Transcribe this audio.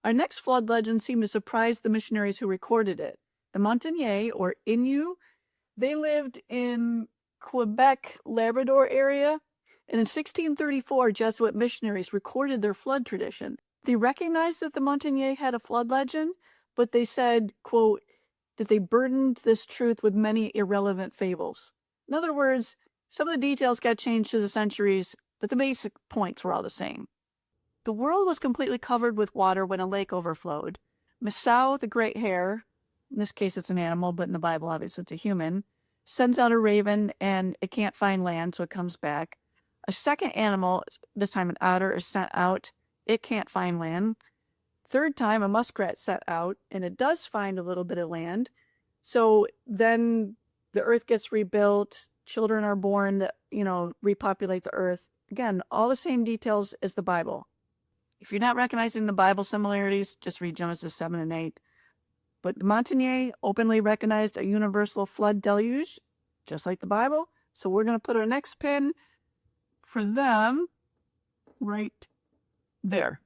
Our next flood legend seemed to surprise the missionaries who recorded it. The Montagnais, or Innu, they lived in Quebec, Labrador area, and in 1634, Jesuit missionaries recorded their flood tradition. They recognized that the Montagnais had a flood legend, but they said, quote, that they burdened this truth with many irrelevant fables. In other words, some of the details got changed through the centuries, but the basic points were all the same. The world was completely covered with water when a lake overflowed. Masao, the great hare, in this case it's an animal, but in the Bible obviously it's a human, sends out a raven and it can't find land, so it comes back. A second animal, this time an otter, is sent out. It can't find land. Third time, a muskrat set out, and it does find a little bit of land. So then the earth gets rebuilt. Children are born that, repopulate the earth. Again, all the same details as the Bible. If you're not recognizing the Bible similarities, just read Genesis 7 and 8. But the Montagnais openly recognized a universal flood deluge, just like the Bible. So we're going to put our next pin for them right there.